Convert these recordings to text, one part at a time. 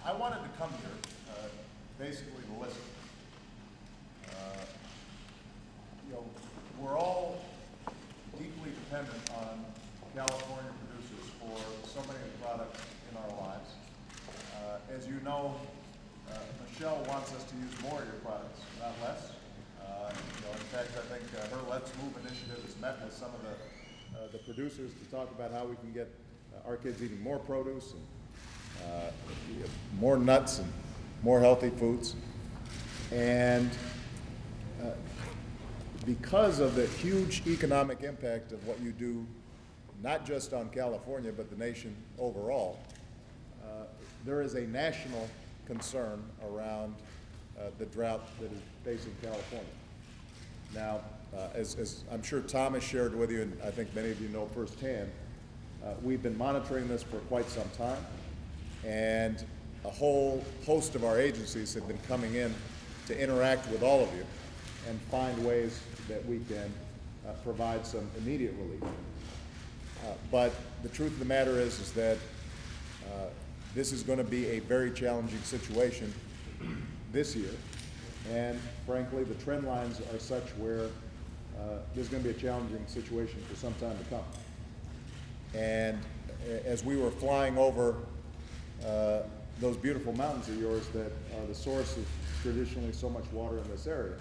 I wanted to come here basically to listen. We're all deeply dependent on California producers for so many of the products in our lives. As you know, Michelle wants us to use more of your products, not less. In fact, I think her Let's Move initiative has met with some of the producers to talk about how we can get our kids eating more produce and more nuts and more healthy foods. And because of the huge economic impact of what you do, not just on California, but the nation overall, there is a national concern around the drought that is facing California. Now, as I'm sure Tom has shared with you, and I think many of you know firsthand, we've been monitoring this for quite some time, and a whole host of our agencies have been coming in to interact with all of you and find ways that we can provide some immediate relief. But the truth of the matter is that this is going to be a very challenging situation this year, and frankly, the trend lines are such where there's going to be a challenging situation for some time to come. And as we were flying over those beautiful mountains of yours that are the source of traditionally so much water in this area,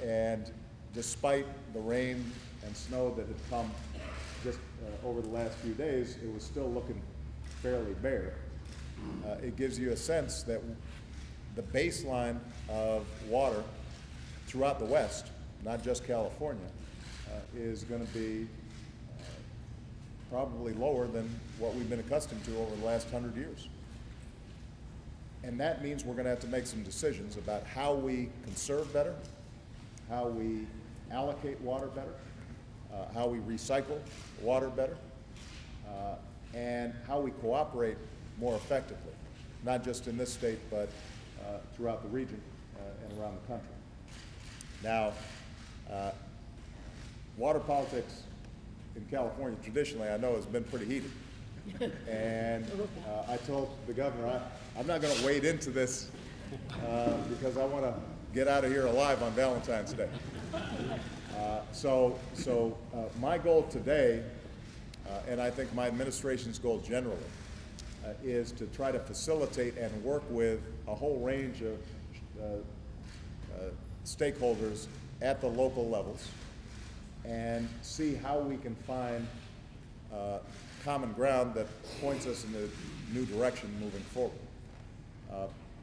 and despite the rain and snow that had come just over the last few days, it was still looking fairly bare. It gives you a sense that the baseline of water throughout the West, not just California, is going to be probably lower than what we've been accustomed to over the last 100 years. And that means we're going to have to make some decisions about how we conserve better, how we allocate water better, how we recycle water better, and how we cooperate more effectively, not just in this state, but throughout the region and around the country. Now, water politics in California traditionally, I know, has been pretty heated. And I told the governor, I'm not going to wade into this because I want to get out of here alive on Valentine's Day. So my goal today, and I think my administration's goal generally, is to try to facilitate and work with a whole range of stakeholders at the local levels and see how we can find common ground that points us in a new direction moving forward.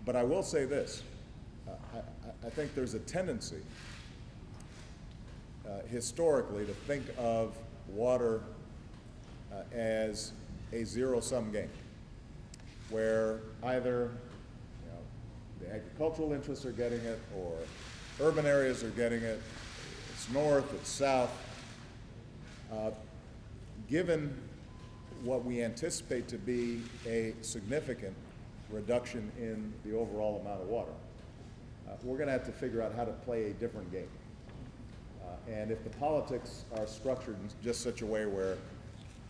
But I will say this, I think there's a tendency historically to think of water as a zero-sum game, where either the agricultural interests are getting it or urban areas are getting it, it's north, it's south. Given what we anticipate to be a significant reduction in the overall amount of water, we're going to have to figure out how to play a different game. And if the politics are structured in just such a way where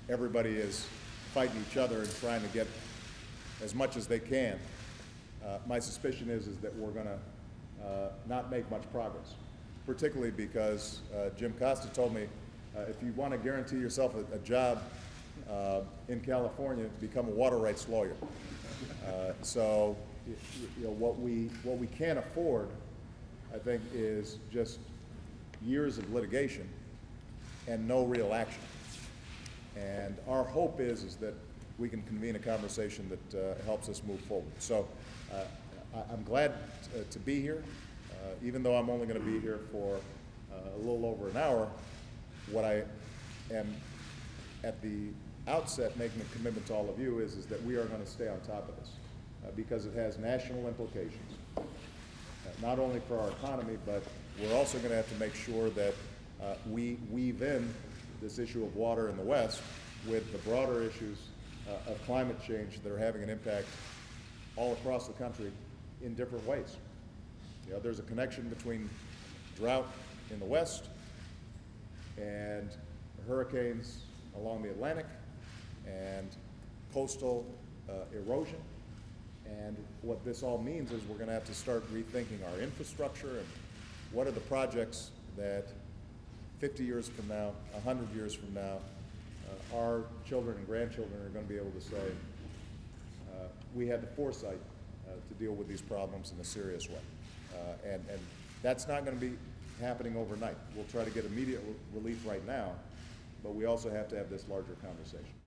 everybody is fighting each other and trying to get as much as they can, my suspicion is that we're going to not make much progress, particularly because Jim Costa told me if you want to guarantee yourself a job in California, become a water rights lawyer. So what we can't afford, I think, is just years of litigation and no real action. And our hope is that we can convene a conversation that helps us move forward. So I'm glad to be here, even though I'm only going to be here for a little over an hour. What I am at the outset making a commitment to all of you is that we are going to stay on top of this because it has national implications, not only for our economy, but we're also going to have to make sure that we weave in this issue of water in the West with the broader issues of climate change that are having an impact all across the country in different ways. There's a connection between drought in the West and hurricanes along the Atlantic and coastal erosion. what this all means is we're going to have to start rethinking our infrastructure and what are the projects that 50 years from now, 100 years from now, our children and grandchildren are going to be able to say, we had the foresight to deal with these problems in a serious way. And that's not going to be happening overnight. We'll try to get immediate relief right now, but we also have to have this larger conversation.